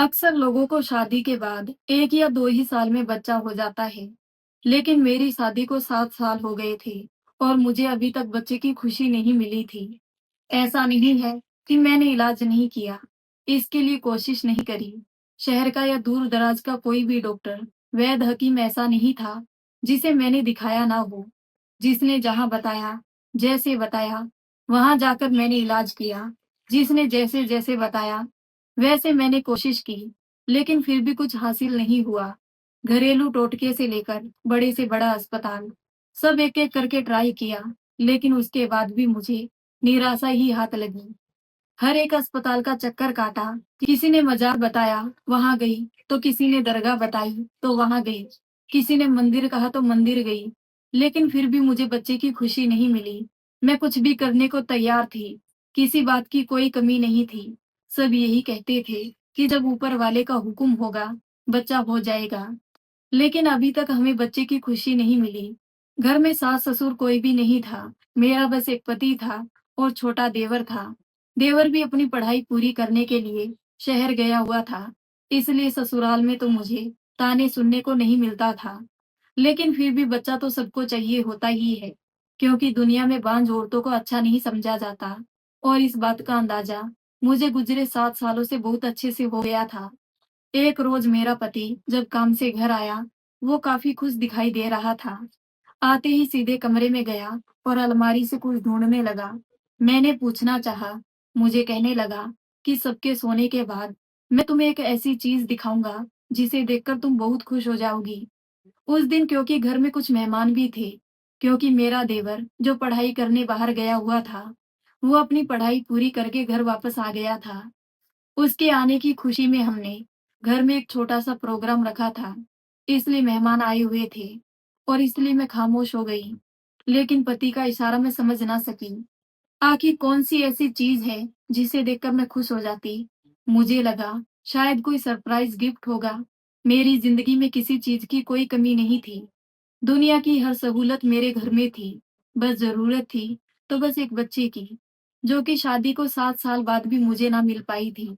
अक्सर लोगों को शादी के बाद 1 या 2 ही साल में बच्चा हो जाता है, लेकिन मेरी शादी को 7 साल हो गए थे और मुझे अभी तक बच्चे की खुशी नहीं मिली थी। ऐसा नहीं है कि मैंने इलाज नहीं किया, इसके लिए कोशिश नहीं करी। शहर का या दूर-दराज का कोई भी डॉक्टर, वैद्य, हकीम ऐसा नहीं था, जिसे मैंने दिखाया ना हो। जिसने जहाँ बताया, जैसे बताया, वहाँ जाकर मैंने इलाज किया। जिसने जैसे-जैसे बताया, वैसे मैंने कोशिश की, लेकिन फिर भी कुछ हासिल नहीं हुआ। घरेलू टोटके से लेकर बड़े से बड़ा अस्पताल, सब एक-एक करके ट्राई किया, लेकिन उसके बाद भी मुझे निराशा ही हाथ लगी। हर एक अस्पताल का चक्कर काटा, किसी ने मजार बताया, वहां गई, तो किसी ने दरगाह बताई, तो वहां गई, किसी ने मंदिर कहा तो मंदिर गई, लेकिन फिर भी मुझे बच्चे की खुशी नहीं मिली। मैं कुछ भी करने को तैयार थी, किसी बात की कोई कमी नहीं थी। सब यही कहते थे कि जब ऊपर वाले का हुक्म होगा, बच्चा हो जाएगा। लेकिन अभी तक हमें बच्चे की खुशी नहीं मिली। घर में सास-ससुर कोई भी नहीं था, मेरा बस एक पति था और छोटा देवर था। देवर भी अपनी पढ़ाई पूरी करने के लिए शहर गया हुआ था, इसलिए ससुराल में तो मुझे ताने सुनने को नहीं मिलता था। लेकिन फिर भी बच्चा तो सबको चाहिए होता ही है, क्योंकि दुनिया में बांझ औरतों को अच्छा नहीं समझा जाता और इस बात का अंदाजा मुझे गुजरे 7 सालों से बहुत अच्छे से हो गया था। एक रोज मेरा पति जब काम से घर आया, वो काफी खुश दिखाई दे रहा था। आते ही सीधे कमरे में गया और अलमारी से कुछ ढूंढने लगा। मैंने पूछना चाहा, मुझे कहने लगा कि सबके सोने के बाद मैं तुम्हें एक ऐसी चीज दिखाऊंगा जिसे देखकर तुम बहुत खुश हो जाओगी। उस दिन क्योंकि घर में कुछ मेहमान भी थे, क्योंकि मेरा देवर जो पढ़ाई करने बाहर गया हुआ था, वो अपनी पढ़ाई पूरी करके घर वापस आ गया था। उसके आने की खुशी में हमने घर में एक छोटा-सा प्रोग्राम रखा था, इसलिए मेहमान आए हुए थे और इसलिए मैं खामोश हो गई। लेकिन पति का इशारा मैं समझ ना सकी। आखिर कौन-सी ऐसी चीज़ है जिसे देखकर मैं खुश हो जाती? मुझे लगा शायद कोई सरप्राइज़ गिफ्ट होगा। मेरी ज़िंदगी में किसी चीज़ की कोई कमी नहीं थी। दुनिया की हर सहूलत मेरे घर में थी। बस ज़रूरत थी तो बस एक बच्चे की, जो कि शादी को 7 साल बाद भी मुझे ना मिल पाई थी।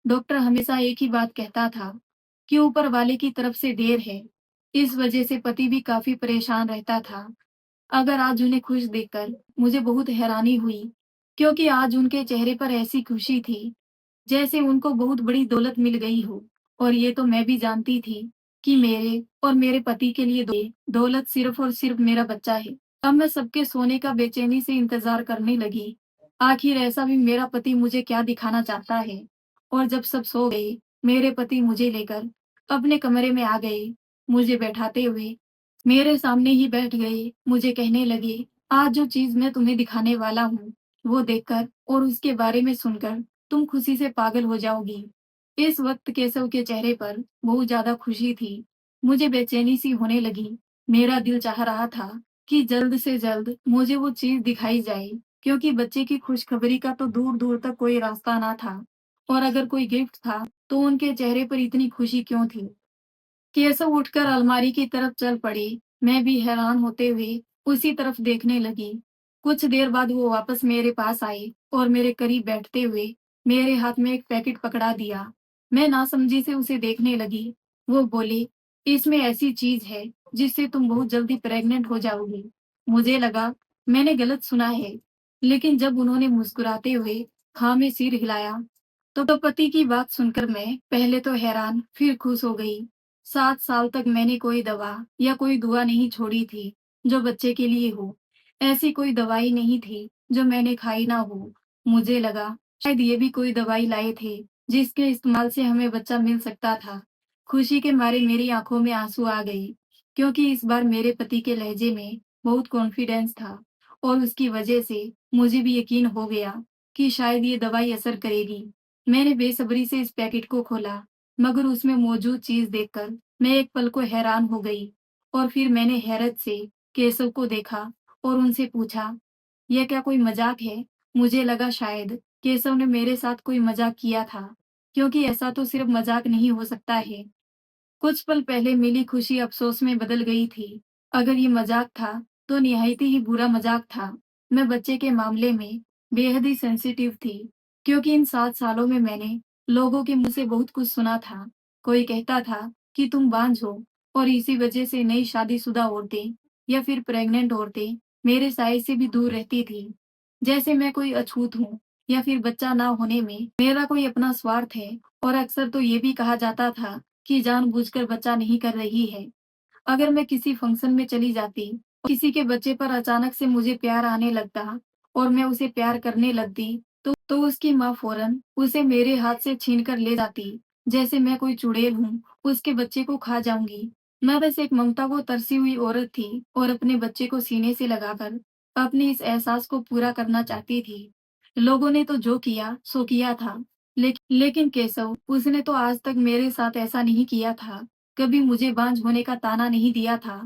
डॉक्टर हमेशा एक ही बात कहता था कि ऊपर वाले की तरफ से देर है। इस वजह से पति भी काफी परेशान रहता था। अगर आज उन्हें खुश देखकर मुझे बहुत हैरानी हुई, क्योंकि आज उनके चेहरे पर ऐसी खुशी थी जैसे उनको बहुत बड़ी दौलत मिल गई हो। और ये तो मैं भी जानती थी कि मेरे और मेरे पति के लिए दौलत सिर्फ और सिर्फ मेरा बच्चा है। अब मैं सबके सोने का बेचैनी से इंतजार करने लगी। आखिर ऐसा भी मेरा पति मुझे क्या दिखाना चाहता है। और जब सब सो गए, मेरे पति मुझे लेकर अपने कमरे में आ गए। मुझे बैठाते हुए मेरे सामने ही बैठ गए। मुझे कहने लगे, आज जो चीज मैं तुम्हें दिखाने वाला हूँ, वो देखकर और उसके बारे में सुनकर तुम खुशी से पागल हो जाओगी। इस वक्त केशव के चेहरे पर बहुत ज्यादा खुशी थी। मुझे बेचैनी सी होने लगी। मेरा दिल चाह रहा था कि जल्द से जल्द मुझे वो चीज दिखाई जाए, क्योंकि बच्चे की खुशखबरी का तो दूर दूर तक कोई रास्ता ना था। और अगर कोई गिफ्ट था, तो उनके चेहरे पर इतनी खुशी क्यों थी? केशव उठकर अलमारी की तरफ चल पड़े। मैं भी हैरान होते हुए उसी तरफ देखने लगी। कुछ देर बाद वो वापस मेरे पास आए और मेरे करीब बैठते हुए मेरे हाथ में एक पैकेट पकड़ा दिया। मैं नासमझी से उसे देखने लगी। वो बोले, इसमें ऐसी चीज है जिससे तुम बहुत जल्दी प्रेग्नेंट हो जाओगी। मुझे लगा मैंने गलत सुना है, लेकिन जब उन्होंने मुस्कुराते हुए हाँ में सिर हिलाया, तो पति की बात सुनकर मैं पहले तो हैरान फिर खुश हो गई। 7 साल तक मैंने कोई दवा या कोई दुआ नहीं छोड़ी थी जो बच्चे के लिए हो। ऐसी कोई दवाई नहीं थी जो मैंने खाई ना हो। मुझे लगा शायद ये भी कोई दवाई लाए थे जिसके इस्तेमाल से हमें बच्चा मिल सकता था। खुशी के मारे मेरी आंखों में आंसू आ गए, क्योंकि इस बार मेरे पति के लहजे में बहुत कॉन्फिडेंस था और उसकी वजह से मुझे भी यकीन हो गया कि शायद ये दवाई असर करेगी। मैंने बेसब्री से इस पैकेट को खोला, मगर उसमें मौजूद चीज देखकर मैं एक पल को हैरान हो गई। और फिर मैंने हैरत से केशव को देखा और उनसे पूछा, यह क्या कोई मजाक है? मुझे लगा शायद केशव ने मेरे साथ कोई मजाक किया था, क्योंकि ऐसा तो सिर्फ मजाक नहीं हो सकता है। कुछ पल पहले मिली खुशी अफसोस में बदल गई थी। अगर ये मजाक था, तो निहायती ही बुरा मजाक था। मैं बच्चे के मामले में बेहद ही सेंसिटिव थी, क्योंकि इन 7 सालों में मैंने लोगों के मुँह से बहुत कुछ सुना था। कोई कहता था कि तुम बांझ हो और इसी वजह से नई शादीशुदा औरतें या फिर प्रेग्नेंट औरतें मेरे साये से भी दूर रहती थी। जैसे मैं कोई अछूत हूँ या फिर बच्चा ना होने में मेरा कोई अपना स्वार्थ है। और अक्सर तो ये भी कहा जाता था कि जानबूझकर बच्चा नहीं कर रही है। अगर मैं किसी फंक्शन में चली जाती और किसी के बच्चे पर अचानक से मुझे प्यार आने लगता और मैं उसे प्यार करने लगती तो उसकी माँ फौरन उसे मेरे हाथ से छीन कर ले जाती, जैसे मैं कोई चुड़ैल हूँ, उसके बच्चे को खा जाऊंगी। मैं बस एक ममता को तरसी हुई औरत थी और अपने बच्चे को सीने से लगाकर अपने इस एहसास को पूरा करना चाहती थी। लोगों ने तो जो किया सो किया था, लेकिन केशव उसने तो आज तक मेरे साथ ऐसा नहीं किया था। कभी मुझे बांझ होने का ताना नहीं दिया था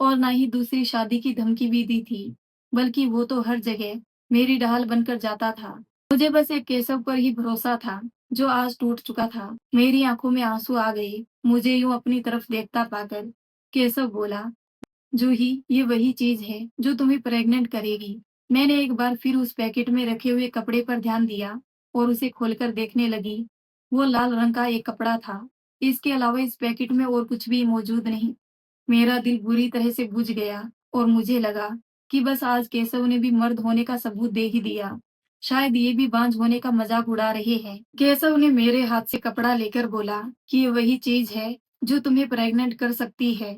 और ना ही दूसरी शादी की धमकी भी दी थी, बल्कि वो तो हर जगह मेरी ढाल बनकर जाता था। मुझे बस एक केशव पर ही भरोसा था, जो आज टूट चुका था। मेरी आंखों में आंसू आ गए, मुझे यूं अपनी तरफ देखता पाकर। केशव बोला, जूही, ये वही चीज है जो तुम्हें प्रेग्नेंट करेगी। मैंने एक बार फिर उस पैकेट में रखे हुए कपड़े पर ध्यान दिया और उसे खोलकर देखने लगी। वो लाल रंग का एक कपड़ा था। इसके अलावा इस पैकेट में और कुछ भी मौजूद नहीं। मेरा दिल बुरी तरह से बुझ गया और मुझे लगा कि बस आज केशव ने भी मर्द होने का सबूत दे ही दिया। शायद ये भी बांझ होने का मजाक उड़ा रहे हैं। केशव ने मेरे हाथ से कपड़ा लेकर बोला कि ये वही चीज है जो तुम्हें प्रेग्नेंट कर सकती है।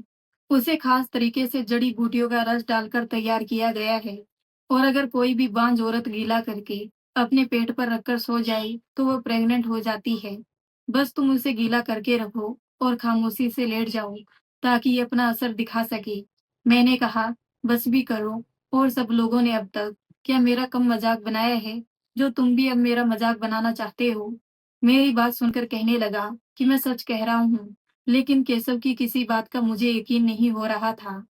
उसे खास तरीके से जड़ी बूटियों का रस डालकर तैयार किया गया है और अगर कोई भी बांझ औरत गीला करके अपने पेट पर रखकर सो जाए तो वो प्रेग्नेंट हो जाती है। बस तुम उसे गीला करके रखो और खामोशी से लेट जाओ ताकि ये अपना असर दिखा सके। मैंने कहा, बस भी करो। और सब लोगों ने अब तक क्या मेरा कम मजाक बनाया है, जो तुम भी अब मेरा मजाक बनाना चाहते हो? मेरी बात सुनकर कहने लगा कि मैं सच कह रहा हूँ, लेकिन केशव की किसी बात का मुझे यकीन नहीं हो रहा था।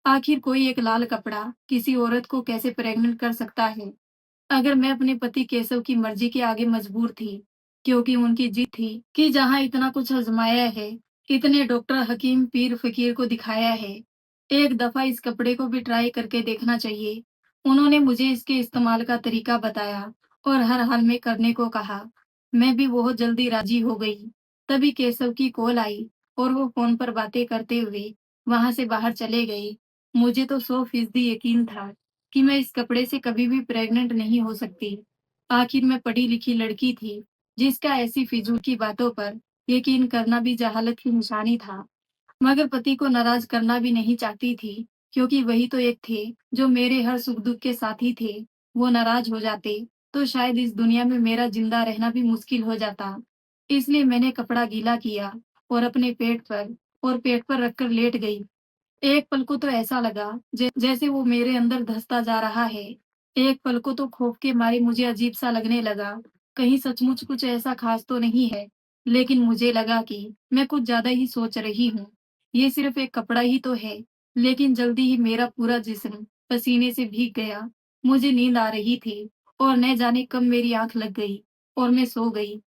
आखिर कोई एक लाल कपड़ा किसी औरत को कैसे प्रेग्नेंट कर सकता है? अगर मैं अपने पति केशव की मर्जी के आगे मजबूर थी, क्योंकि उनकी जिद थी कि जहां इतना कुछ आजमाया है, इतने डॉक्टर हकीम पीर फकीर को दिखाया है, एक दफा इस कपड़े को भी ट्राई करके देखना चाहिए। उन्होंने मुझे इसके इस्तेमाल का तरीका बताया और हर हाल में करने को कहा। मैं भी बहुत जल्दी राजी हो गई। तभी केशव की कॉल आई और वो फोन पर बातें करते हुए वहां से बाहर चले गए। मुझे तो 100% यकीन था कि मैं इस कपड़े से कभी भी प्रेग्नेंट नहीं हो सकती। आखिर मैं पढ़ी लिखी लड़की थी, जिसका ऐसी फिजूल की बातों पर यकीन करना भी जहालत की निशानी था। मगर पति को नाराज करना भी नहीं चाहती थी, क्योंकि वही तो एक थे जो मेरे हर सुख दुख के साथी थे। वो नाराज हो जाते तो शायद इस दुनिया में मेरा जिंदा रहना भी मुश्किल हो जाता। इसलिए मैंने कपड़ा गीला किया और अपने पेट पर रखकर लेट गई। एक पल को तो ऐसा लगा जैसे वो मेरे अंदर धंसता जा रहा है। एक पल को तो खौफ के मारे मुझे अजीब सा लगने लगा, कहीं सचमुच कुछ ऐसा खास तो नहीं है। लेकिन मुझे लगा कि मैं कुछ ज्यादा ही सोच रही हूँ। ये सिर्फ एक कपड़ा ही तो है। लेकिन जल्दी ही मेरा पूरा जिस्म पसीने से भीग गया। मुझे नींद आ रही थी और न जाने कब मेरी आंख लग गई और मैं सो गई।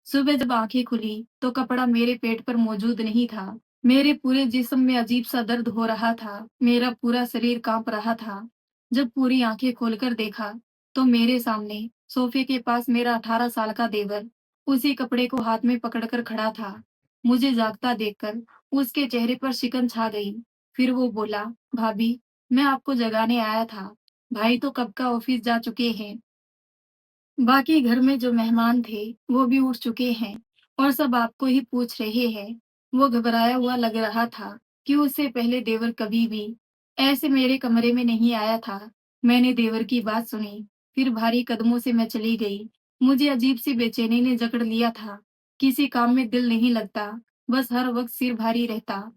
सुबह जब आंखें खुली तो कपड़ा मेरे पेट पर मौजूद नहीं था। मेरे पूरे जिस्म में अजीब सा दर्द हो रहा था, मेरा पूरा शरीर कांप रहा था। जब पूरी आंखें खोलकर देखा तो मेरे सामने सोफे के पास मेरा 18 साल का देवर उसी कपड़े को हाथ में पकड़कर खड़ा था। मुझे जागता देखकर उसके चेहरे पर शिकन छा गई। फिर वो बोला, भाभी, मैं आपको जगाने आया था। भाई तो कब का ऑफिस जा चुके हैं। बाकी घर में जो मेहमान थे वो भी उठ चुके हैं और सब आपको ही पूछ रहे हैं। वो घबराया हुआ लग रहा था कि उससे पहले देवर कभी भी ऐसे मेरे कमरे में नहीं आया था। मैंने देवर की बात सुनी, फिर भारी कदमों से मैं चली गई। मुझे अजीब सी बेचैनी ने जकड़ लिया था। किसी काम में दिल नहीं लगता, बस हर वक्त सिर भारी रहता।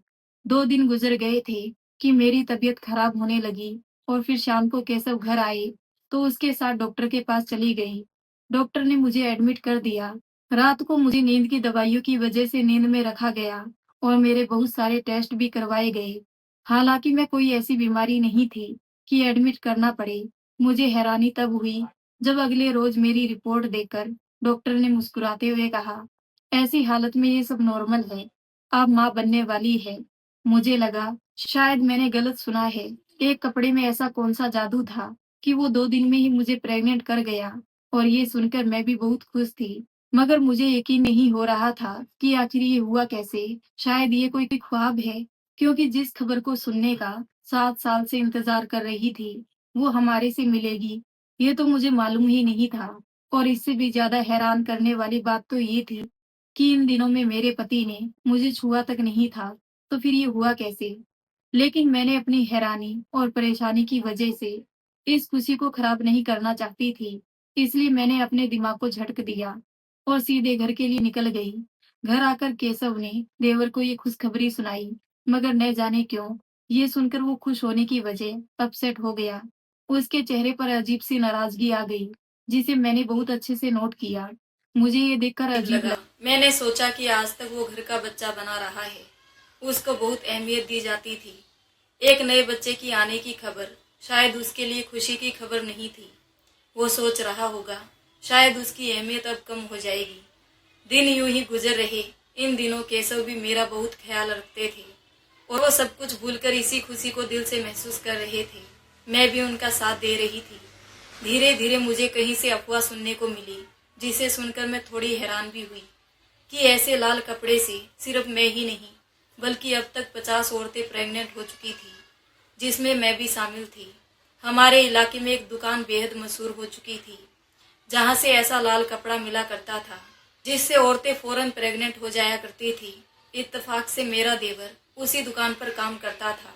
2 दिन गुजर गए थे कि मेरी तबीयत खराब होने लगी और फिर शाम को केशव घर आए तो उसके साथ डॉक्टर के पास चली गई। डॉक्टर ने मुझे एडमिट कर दिया। रात को मुझे नींद की दवाइयों की वजह से नींद में रखा गया और मेरे बहुत सारे टेस्ट भी करवाए गए। हालांकि मैं कोई ऐसी बीमारी नहीं थी कि एडमिट करना पड़े। मुझे हैरानी तब हुई जब अगले रोज मेरी रिपोर्ट देखकर डॉक्टर ने मुस्कुराते हुए कहा, ऐसी हालत में ये सब नॉर्मल है, आप माँ बनने वाली है। मुझे लगा शायद मैंने गलत सुना है। एक कपड़े में ऐसा कौन सा जादू था कि वो 2 दिन में ही मुझे प्रेग्नेंट कर गया। और ये सुनकर मैं भी बहुत खुश थी। मगर मुझे यकीन नहीं हो रहा था कि आखिर ये हुआ कैसे। शायद ये कोई ख्वाब है, क्योंकि जिस खबर को सुनने का 7 साल से इंतजार कर रही थी, वो हमारे से मिलेगी, ये तो मुझे मालूम ही नहीं था। और इससे भी ज्यादा हैरान करने वाली बात तो ये थी कि इन दिनों में मेरे पति ने मुझे छुआ तक नहीं था, तो फिर ये हुआ कैसे? लेकिन मैंने अपनी हैरानी और परेशानी की वजह से इस खुशी को खराब नहीं करना चाहती थी, इसलिए मैंने अपने दिमाग को झटक दिया और सीधे घर के लिए निकल गई। घर आकर केशव ने देवर को ये खुशखबरी सुनाई, मगर न जाने क्यों ये सुनकर वो खुश होने की वजह अपसेट हो गया। उसके चेहरे पर अजीब सी नाराजगी आ गई, जिसे मैंने बहुत अच्छे से नोट किया। मुझे ये देखकर अजीब लगा। मैंने सोचा कि आज तक वो घर का बच्चा बना रहा है, उसको बहुत अहमियत दी जाती थी। एक नए बच्चे की आने की खबर शायद उसके लिए खुशी की खबर नहीं थी। वो सोच रहा होगा शायद उसकी अहमियत अब कम हो जाएगी। दिन यूं ही गुजर रहे। इन दिनों केशव भी मेरा बहुत ख्याल रखते थे और वो सब कुछ भूलकर इसी खुशी को दिल से महसूस कर रहे थे। मैं भी उनका साथ दे रही थी। धीरे धीरे मुझे कहीं से अफवाह सुनने को मिली, जिसे सुनकर मैं थोड़ी हैरान भी हुई कि ऐसे लाल कपड़े से सिर्फ मैं ही नहीं बल्कि अब तक 50 औरतें प्रेग्नेंट हो चुकी थी, जिसमें मैं भी शामिल थी। हमारे इलाके में एक दुकान बेहद मशहूर हो चुकी थी, जहां से ऐसा लाल कपड़ा मिला करता था जिससे औरतें फौरन प्रेग्नेंट हो जाया करती थी। इत्तेफाक से मेरा देवर उसी दुकान पर काम करता था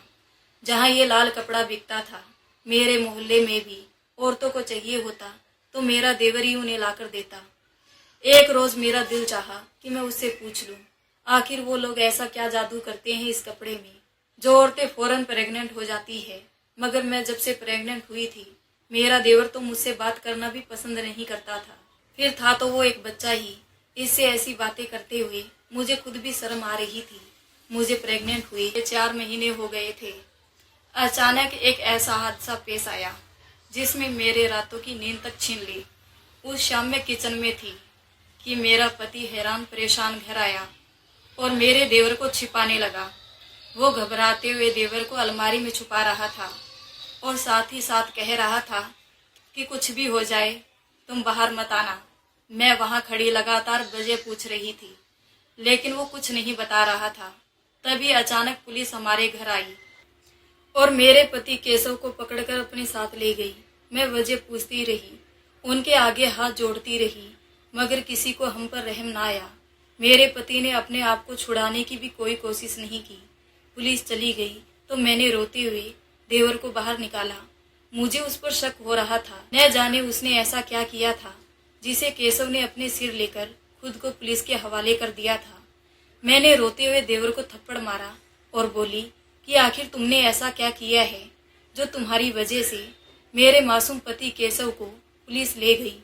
जहां ये लाल कपड़ा बिकता था। मेरे मोहल्ले में भी औरतों को चाहिए होता तो मेरा देवर ही उन्हें लाकर देता। एक रोज मेरा दिल चाहा कि मैं उससे पूछ लूं, आखिर वो लोग ऐसा क्या जादू करते हैं इस कपड़े में जो औरतें फौरन प्रेग्नेंट हो जाती है। मगर मैं जब से प्रेग्नेंट हुई थी, मेरा देवर तो मुझसे बात करना भी पसंद नहीं करता था। फिर था तो वो एक बच्चा ही। इससे ऐसी बातें करते हुए मुझे खुद भी शर्म आ रही थी। मुझे प्रेग्नेंट हुए 4 महीने हो गए थे। अचानक एक ऐसा हादसा पेश आया जिसमें मेरे रातों की नींद तक छीन ली। उस शाम मैं किचन में थी कि मेरा पति हैरान परेशान घर आया और मेरे देवर को छिपाने लगा। वो घबराते हुए देवर को अलमारी में छुपा रहा था और साथ ही साथ कह रहा था कि कुछ भी हो जाए तुम बाहर मत आना। मैं वहां खड़ी लगातार वजह पूछ रही थी, लेकिन वो कुछ नहीं बता रहा था। तभी अचानक पुलिस हमारे घर आई और मेरे पति केशव को पकड़कर अपने साथ ले गई। मैं वजह पूछती रही, उनके आगे हाथ जोड़ती रही, मगर किसी को हम पर रहम ना आया। मेरे पति ने अपने आप को छुड़ाने की भी कोई कोशिश नहीं की। पुलिस चली गई तो मैंने रोते हुए देवर को बाहर निकाला। मुझे उस पर शक हो रहा था, न जाने उसने ऐसा क्या किया था जिसे केशव ने अपने सिर लेकर खुद को पुलिस के हवाले कर दिया था। मैंने रोते हुए देवर को थप्पड़ मारा और बोली कि आखिर तुमने ऐसा क्या किया है जो तुम्हारी वजह से मेरे मासूम पति केशव को पुलिस ले गई।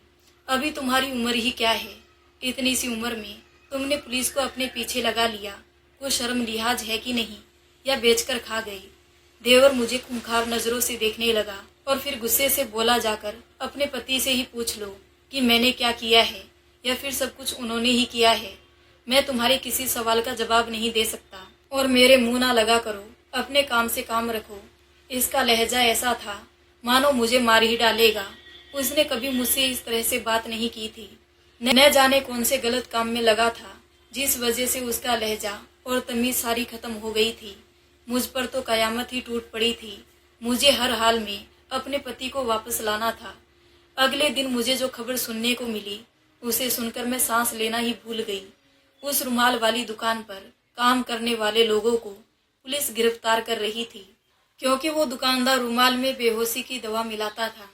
अभी तुम्हारी उम्र ही क्या है, इतनी सी उम्र में तुमने पुलिस को अपने पीछे लगा लिया। कोई शर्म लिहाज है कि नहीं, या बेचकर खा गई। देवर मुझे खूंखार नजरों से देखने लगा और फिर गुस्से से बोला, जाकर अपने पति से ही पूछ लो कि मैंने क्या किया है या फिर सब कुछ उन्होंने ही किया है। मैं तुम्हारे किसी सवाल का जवाब नहीं दे सकता और मेरे मुंह ना लगा करो, अपने काम से काम रखो। इसका लहजा ऐसा था मानो मुझे मार ही डालेगा। उसने कभी मुझसे इस तरह से बात नहीं की थी। न जाने कौन से गलत काम में लगा था जिस वजह से उसका लहजा और तमीज सारी खत्म हो गई थी। मुझ पर तो कयामत ही टूट पड़ी थी। मुझे हर हाल में अपने पति को वापस लाना था। अगले दिन मुझे जो खबर सुनने को मिली, उसे सुनकर मैं सांस लेना ही भूल गई। उस रुमाल वाली दुकान पर काम करने वाले लोगों को पुलिस गिरफ्तार कर रही थी, क्योंकि वो दुकानदार रुमाल में बेहोशी की दवा मिलाता था।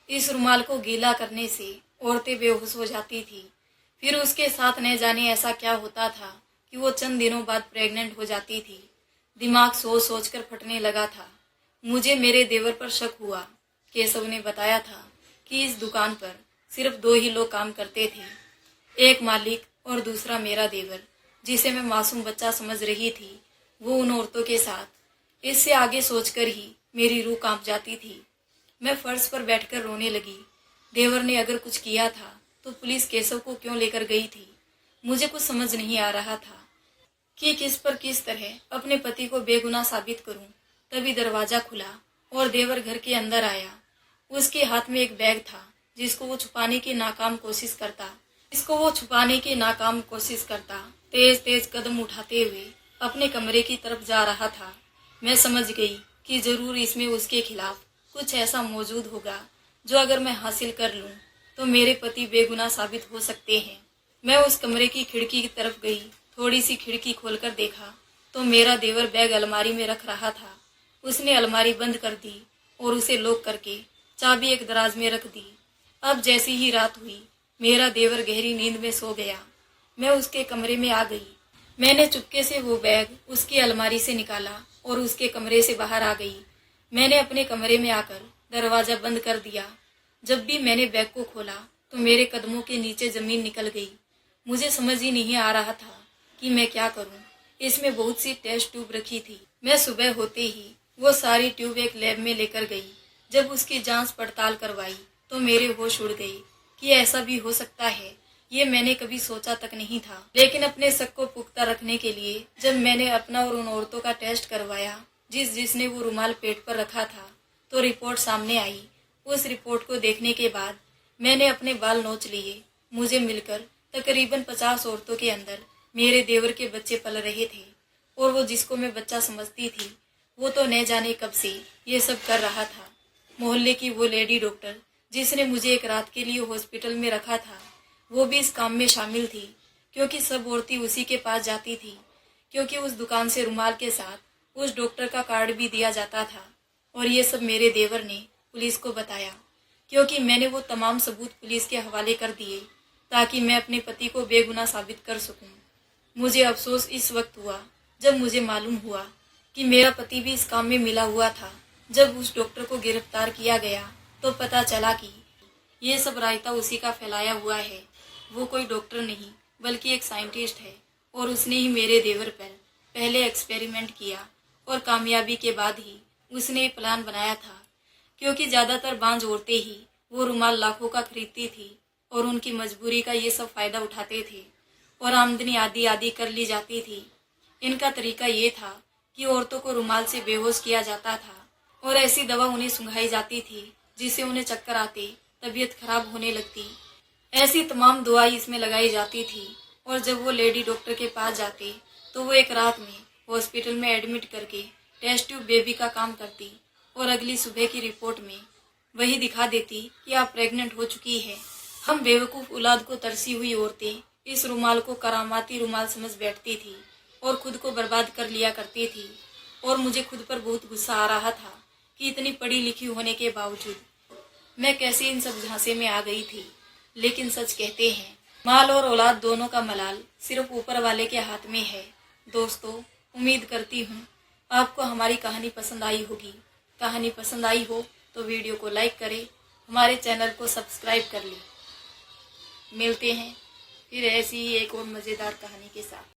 इस रुमाल को गीला करने से औरतें बेहोश हो जाती थी। फिर उसके साथ न जाने ऐसा क्या होता था कि वो चंद दिनों बाद प्रेग्नेंट हो जाती थी। दिमाग सोच सोच कर फटने लगा था। मुझे मेरे देवर पर शक हुआ। केशव ने बताया था कि इस दुकान पर सिर्फ 2 ही लोग काम करते थे, एक मालिक और दूसरा मेरा देवर, जिसे मैं मासूम बच्चा समझ रही थी, वो उन औरतों के साथ। इससे आगे सोचकर ही मेरी रूह कांप जाती थी। मैं फर्श पर बैठकर रोने लगी। देवर ने अगर कुछ किया था तो पुलिस केशव को क्यों लेकर गई थी। मुझे कुछ समझ नहीं आ रहा था कि किस पर किस तरह अपने पति को बेगुनाह साबित करूं। तभी दरवाजा खुला और देवर घर के अंदर आया। उसके हाथ में एक बैग था जिसको वो छुपाने की नाकाम कोशिश करता। इसको वो छुपाने की नाकाम कोशिश करता तेज तेज कदम उठाते हुए अपने कमरे की तरफ जा रहा था। मैं समझ गई कि जरूर इसमें उसके खिलाफ कुछ ऐसा मौजूद होगा जो अगर मैं हासिल कर लूं तो मेरे पति बेगुनाह साबित हो सकते हैं। मैं उस कमरे की खिड़की की तरफ गई। थोड़ी सी खिड़की खोलकर देखा तो मेरा देवर बैग अलमारी में रख रहा था। उसने अलमारी बंद कर दी और उसे लॉक करके चाबी एक दराज में रख दी। अब जैसी ही रात हुई मेरा देवर गहरी नींद में सो गया। मैं उसके कमरे में आ गई। मैंने चुपके से वो बैग उसकी अलमारी से निकाला और उसके कमरे से बाहर आ गई। मैंने अपने कमरे में आकर दरवाजा बंद कर दिया। जब भी मैंने बैग को खोला तो मेरे कदमों के नीचे जमीन निकल गई। मुझे समझ ही नहीं आ रहा था कि मैं क्या करूं। इसमें बहुत सी टेस्ट ट्यूब रखी थी। मैं सुबह होते ही वो सारी ट्यूब एक लैब में लेकर गई। जब उसकी जांच पड़ताल करवाई तो मेरे होश उड़ गए कि ऐसा भी हो सकता है। ये मैंने कभी सोचा तक नहीं था। लेकिन अपने शक को पुख्ता रखने के लिए जब मैंने अपना और उन औरतों का टेस्ट करवाया जिसने वो रुमाल पेट पर रखा था तो रिपोर्ट सामने आई। उस रिपोर्ट को देखने के बाद मैंने अपने बाल नोच लिए। मुझे मिलकर तकरीबन 50 औरतों के अंदर मेरे देवर के बच्चे पल रहे थे और वो जिसको मैं बच्चा समझती थी वो तो न जाने कब से ये सब कर रहा था। मोहल्ले की वो लेडी डॉक्टर जिसने मुझे एक रात के लिए हॉस्पिटल में रखा था वो भी इस काम में शामिल थी, क्योंकि सब औरतें उसी के पास जाती थी, क्योंकि उस दुकान से रुमाल के साथ उस डॉक्टर का कार्ड भी दिया जाता था। और ये सब मेरे देवर ने पुलिस को बताया, क्योंकि मैंने वो तमाम सबूत पुलिस के हवाले कर दिए ताकि मैं अपने पति को बेगुनाह साबित कर सकूं। मुझे अफसोस इस वक्त हुआ जब मुझे मालूम हुआ कि मेरा पति भी इस काम में मिला हुआ था। जब उस डॉक्टर को गिरफ्तार किया गया तो पता चला कि ये सब रायता उसी का फैलाया हुआ है। वो कोई डॉक्टर नहीं बल्कि एक साइंटिस्ट है और उसने ही मेरे देवर पर पहले एक्सपेरिमेंट किया और कामयाबी के बाद ही उसने ये प्लान बनाया था, क्योंकि ज्यादातर बांझ औरतें ही वो रुमाल लाखों का खरीदती थी और उनकी मजबूरी का ये सब फायदा उठाते थे और आमदनी आधी आधी कर ली जाती थी। इनका तरीका ये था कि औरतों को रुमाल से बेहोश किया जाता था और ऐसी दवा उन्हें सुंघाई जाती थी जिससे उन्हें चक्कर आते, तबीयत खराब होने लगती। ऐसी तमाम दवाई इसमें लगाई जाती थी और जब वो लेडी डॉक्टर के पास जाते तो वो एक रात में हॉस्पिटल में एडमिट करके टेस्ट ट्यूब बेबी का काम करती और अगली सुबह की रिपोर्ट में वही दिखा देती कि आप प्रेग्नेंट हो चुकी है। हम बेवकूफ़ औलाद को तरसी हुई औरतें इस रुमाल को करामाती रुमाल समझ बैठती थी और खुद को बर्बाद कर लिया करती थी। और मुझे खुद पर बहुत गुस्सा आ रहा था कि इतनी पढ़ी लिखी होने के बावजूद मैं कैसे इन सब झांसे में आ गई थी। लेकिन सच कहते हैं, माल और औलाद दोनों का मलाल सिर्फ ऊपर वाले के हाथ में है। दोस्तों, उम्मीद करती हूँ आपको हमारी कहानी पसंद आई होगी। कहानी पसंद आई हो तो वीडियो को लाइक करें, हमारे चैनल को सब्सक्राइब कर लें। मिलते हैं फिर ऐसी ही एक और मज़ेदार कहानी के साथ।